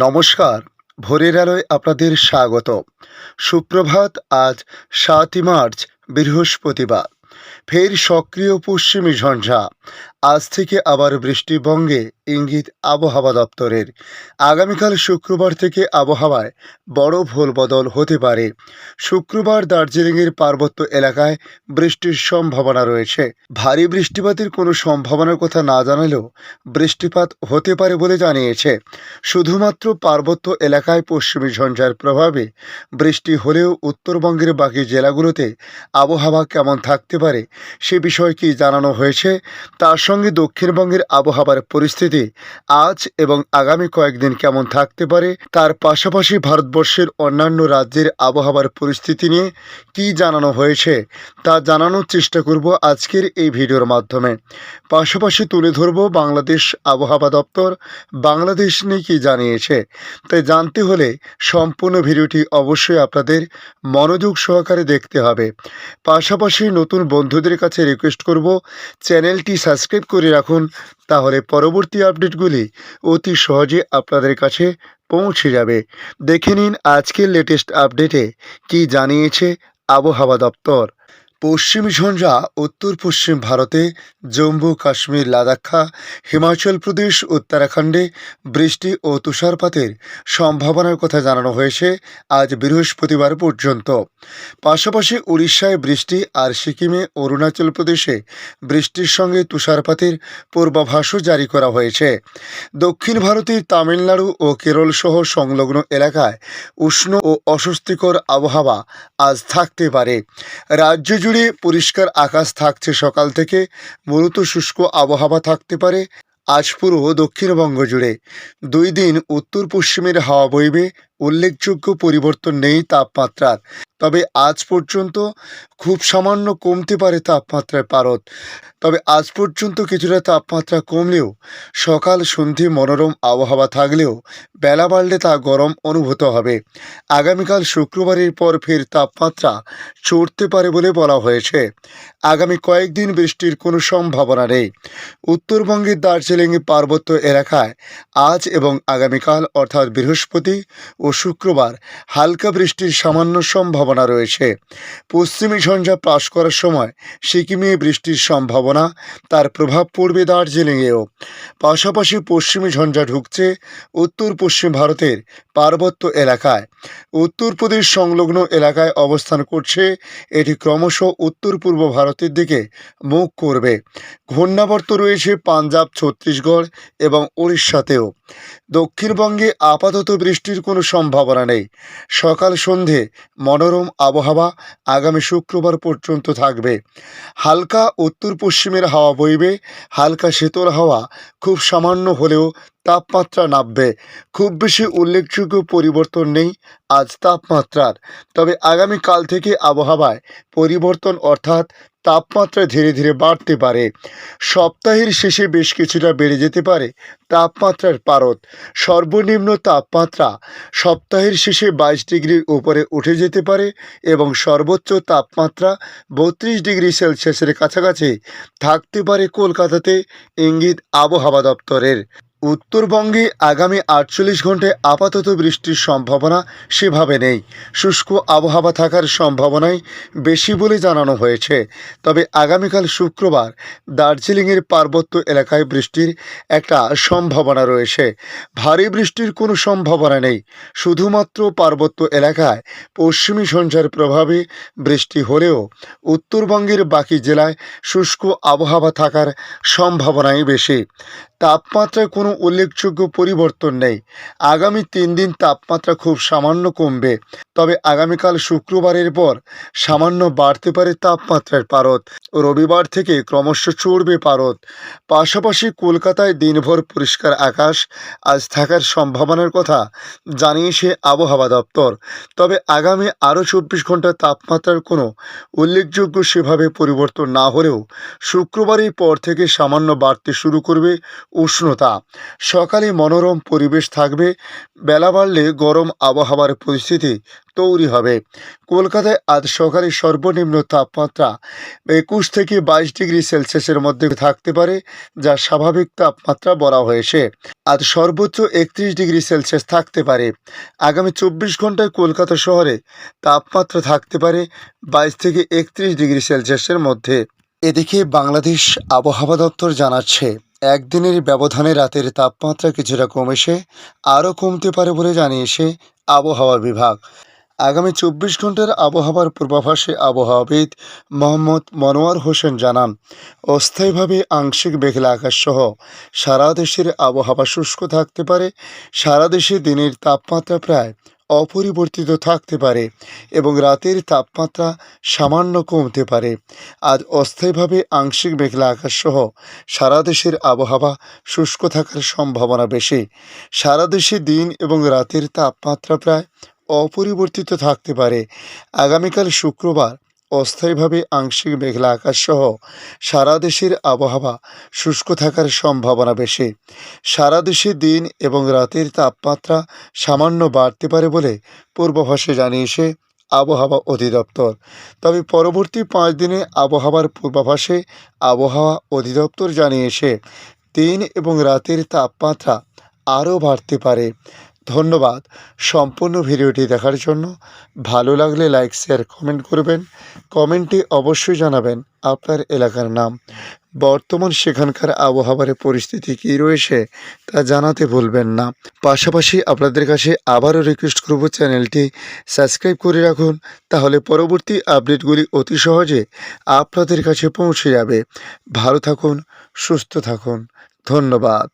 নমস্কার। ভোরের আলোয় আপনাদের স্বাগত। সুপ্রভাত। আজ ৭ই মার্চ, বৃহস্পতিবার। ফের সক্রিয় পশ্চিমী ঝঞ্ঝা। আজ থেকে আবার বৃষ্টিবঙ্গে ইঙ্গিত আবহাওয়া দপ্তরের। আগামীকাল শুক্রবার থেকে আবহাওয়ায় বড় ভোলবদল হতে পারে। শুক্রবার দার্জিলিংয়ের পার্বত্য এলাকায় বৃষ্টির সম্ভাবনা রয়েছে। ভারী বৃষ্টিপাতের কোনো সম্ভাবনার কথা না জানালেও বৃষ্টিপাত হতে পারে বলে জানিয়েছে। শুধুমাত্র পার্বত্য এলাকায় পশ্চিমী ঝঞ্ঝার প্রভাবে বৃষ্টি হলেও উত্তরবঙ্গের বাকি জেলাগুলোতে আবহাওয়া কেমন থাকতে পারে সে বিষয়ে কি জানানো হয়েছে। তার সঙ্গে দক্ষিণবঙ্গের আবহাওয়ার পরিস্থিতি আজ এবং আগামী কয়েকদিন কেমন থাকতে পারে, তার পাশাপাশি ভারতবর্ষের অন্যান্য রাজ্যের আবহাওয়ার পরিস্থিতি নিয়ে কি জানানো হয়েছে তা জানানোর চেষ্টা করব আজকের এই ভিডিওর মাধ্যমে। পাশাপাশি তুলে ধরব বাংলাদেশ আবহাওয়া দপ্তর বাংলাদেশ নিয়ে কি জানিয়েছে। তাই জানতে হলে সম্পূর্ণ ভিডিওটি অবশ্যই আপনাদের মনোযোগ সহকারে দেখতে হবে। পাশাপাশি নতুন বন্ধুদের কাছে রিকোয়েস্ট করব, চ্যানেলটি সাবস্ক্রাইব করে রাখুন, তাহলে পরবর্তী আপডেটগুলি অতি সহজে আপনাদের কাছে পৌঁছে যাবে। দেখে নিন আজকের লেটেস্ট আপডেটে কি জানিয়েছে আবহাওয়া দপ্তর। পশ্চিমী ঝঞ্ঝা উত্তর পশ্চিম ভারতে জম্মু কাশ্মীর, লাদাখ, হিমাচল প্রদেশ, উত্তরাখণ্ডে বৃষ্টি ও তুষারপাতের সম্ভাবনার কথা জানানো হয়েছে আজ বৃহস্পতিবার পর্যন্ত। পাশাপাশি উড়িষ্যায় বৃষ্টি আর সিকিমে, অরুণাচল প্রদেশে বৃষ্টির সঙ্গে তুষারপাতের পূর্বাভাসও জারি করা হয়েছে। দক্ষিণ ভারতের তামিলনাড়ু ও কেরল সহ সংলগ্ন এলাকায় উষ্ণ ও অস্বস্তিকর আবহাওয়া আজ থাকতে পারে। রাজ্য জুড়ে পরিষ্কার আকাশ থাকছে সকাল থেকে। মূলত শুষ্ক আবহাওয়া থাকতে পারে আজ পুরো দক্ষিণবঙ্গ জুড়ে। 2 দিন উত্তর পশ্চিমের হাওয়া বইবে। উল্লেখযোগ্য পরিবর্তন নেই তাপমাত্রার, তবে আজ পর্যন্ত খুব সামান্য কমতে পারে তাপমাত্রার পারদ। তবে আজ পর্যন্ত কিছুটা তাপমাত্রা কমলেও সকাল সন্ধে মনোরম আবহাওয়া থাকলেও বেলা বাড়লে তা গরম অনুভূত হবে। আগামীকাল শুক্রবারের পর ফের তাপমাত্রা চড়তে পারে বলে বলা হয়েছে। আগামী কয়েকদিন বৃষ্টির কোনো সম্ভাবনা নেই। উত্তরবঙ্গের দার্জিলিং পার্বত্য এলাকায় আজ এবং আগামীকাল অর্থাৎ বৃহস্পতি ও শুক্রবার হালকা বৃষ্টির সামান্য সম্ভাবনা রয়েছে। পশ্চিমী ঝঞ্ঝা পাস করার সময় সিকিমে বৃষ্টির সম্ভাবনা, তার প্রভাব পড়বে দার্জিলিংয়েও। পাশাপাশি পশ্চিমী ঝঞ্ঝা ঢুকছে উত্তর পশ্চিম ভারতের পার্বত্য এলাকায়। উত্তরপ্রদেশ সংলগ্ন এলাকায় অবস্থান করছে। এটি ক্রমশ উত্তর পূর্ব ভারতের দিকে মুখ করবে। ঘূর্ণাবর্ত রয়েছে পাঞ্জাব, ছত্তিশগড় এবং উড়িষ্যাতেও। দক্ষিণবঙ্গে আপাতত বৃষ্টির কোনো সম্ভাবনা নেই। সকাল সন্ধে মনোরম আবহাওয়া আগামী শুক্রবার পর্যন্ত থাকবে। হালকা উত্তর পশ্চিমের হাওয়া বইবে। হালকা শীতল হাওয়া খুব সামান্য হলেও তাপমাত্রা নামবে। খুব বেশি উল্লেখযোগ্য পরিবর্তন নেই আজ তাপমাত্রার। তবে আগামীকাল থেকে আবহাওয়ায় পরিবর্তন, অর্থাৎ তাপমাত্রা ধীরে ধীরে বাড়তে পারে। সপ্তাহের শেষে বেশ কিছুটা বেড়ে যেতে পারে তাপমাত্রার পারদ। সর্বনিম্ন তাপমাত্রা সপ্তাহের শেষে 22 ডিগ্রির উপরে উঠে যেতে পারে এবং সর্বোচ্চ তাপমাত্রা 32 ডিগ্রি সেলসিয়াসের কাছাকাছি থাকতে পারে কলকাতাতে, ইঙ্গিত আবহাওয়া দপ্তরের। উত্তরবঙ্গে আগামী 48 ঘন্টায় আপাতত বৃষ্টির সম্ভাবনা সেভাবে নেই। শুষ্ক আবহাওয়া থাকার সম্ভাবনাই বেশি বলে জানানো হয়েছে। তবে আগামীকাল শুক্রবার দার্জিলিংয়ের পার্বত্য এলাকায় বৃষ্টির একটা সম্ভাবনা রয়েছে। ভারী বৃষ্টির কোনো সম্ভাবনা নেই। শুধুমাত্র পার্বত্য এলাকায় পশ্চিমী ঝঞ্ঝার প্রভাবে বৃষ্টি হলেও উত্তরবঙ্গের বাকি জেলায় শুষ্ক আবহাওয়া থাকার সম্ভাবনাই বেশি। তাপমাত্রায় কোনো উল্লেখযোগ্য পরিবর্তন নেই। আগামী 3 দিন তাপমাত্রা খুব সামান্য কমবে। তবে আগামীকাল শুক্রবারের পর সামান্য বাড়তে পারে তাপমাত্রার পারদ। রবিবার থেকে ক্রমশ চড়বে পারদ। পাশাপাশি কলকাতায় দিনভর পরিষ্কার আকাশ আজ থাকার সম্ভাবনার কথা জানিয়েছে আবহাওয়া দপ্তর। তবে আগামী আরও 24 ঘন্টা তাপমাত্রার কোনো উল্লেখযোগ্য সেভাবে পরিবর্তন না হলেও শুক্রবারের পর থেকে সামান্য বাড়তে শুরু করবে উষ্ণতা। সকালে মনোরম পরিবেশ থাকবে, বেলা বাড়লে গরম আবহাওয়ার পরিস্থিতি তৈরি হবে। কলকাতায় আজ সকালে সর্বনিম্ন তাপমাত্রা 21 থেকে 22 ডিগ্রি সেলসিয়াসের মধ্যে থাকতে পারে, যা স্বাভাবিক তাপমাত্রা বলা হয়েছে। আজ সর্বোচ্চ 31 ডিগ্রি সেলসিয়াস থাকতে পারে। আগামী 24 ঘন্টায় কলকাতা শহরে তাপমাত্রা থাকতে পারে 22 থেকে 31 ডিগ্রি সেলসিয়াসের মধ্যে। এদিকে বাংলাদেশ আবহাওয়া দপ্তর জানাচ্ছে, একদিনের ব্যবধানে রাতের তাপমাত্রা কিছুটা কমেছে, আরও কমতে পারে বলে জানিয়েছে আবহাওয়া বিভাগ। আগামী 24 ঘন্টার আবহাওয়ার পূর্বাভাসে আবহাওয়াবিদ মোহাম্মদ মনোয়ার হোসেন জানান, অস্থায়ীভাবে আংশিক মেঘলা আকাশ সহ সারা দেশের আবহাওয়া শুষ্ক থাকতে পারে। সারা দেশে দিনের তাপমাত্রা প্রায় অপরিবর্তিত থাকতে পারে এবং রাতের তাপমাত্রা সামান্য কমতে পারে। আজ অস্থায়ীভাবে আংশিক মেঘলা আকাশ সহ সারা দেশের আবহাওয়া শুষ্ক থাকার সম্ভাবনা বেশি। সারা দেশে দিন এবং রাতের তাপমাত্রা প্রায় অপরিবর্তিত থাকতে পারে। আগামীকাল শুক্রবার অস্থায়ীভাবে আংশিক মেঘলা আকাশ সহ সারা দেশের আবহাওয়া শুষ্ক থাকার সম্ভাবনা বেশি। সারা দেশে দিন এবং রাতের তাপমাত্রা সামান্য বাড়তে পারে বলে পূর্বাভাসে জানিয়েছে আবহাওয়া অধিদপ্তর। তবে পরবর্তী 5 দিনে আবহাওয়ার পূর্বাভাসে আবহাওয়া অধিদপ্তর জানিয়েছে, দিন এবং রাতের তাপমাত্রা আরও বাড়তে পারে। ধন্যবাদ সম্পূর্ণ ভিডিওটি দেখার জন্য। ভালো লাগলে লাইক, শেয়ার, কমেন্ট করবেন। কমেন্টে অবশ্যই জানাবেন আপনার এলাকার নাম। বর্তমান সেখানকার আবহাওয়ার পরিস্থিতি কী রয়েছে তা জানাতে ভুলবেন না। পাশাপাশি আপনাদের কাছে আবারও রিকোয়েস্ট করব, চ্যানেলটি সাবস্ক্রাইব করে রাখুন, তাহলে পরবর্তী আপডেটগুলি অতি সহজে আপনাদের কাছে পৌঁছে যাবে। ভালো থাকুন, সুস্থ থাকুন। ধন্যবাদ।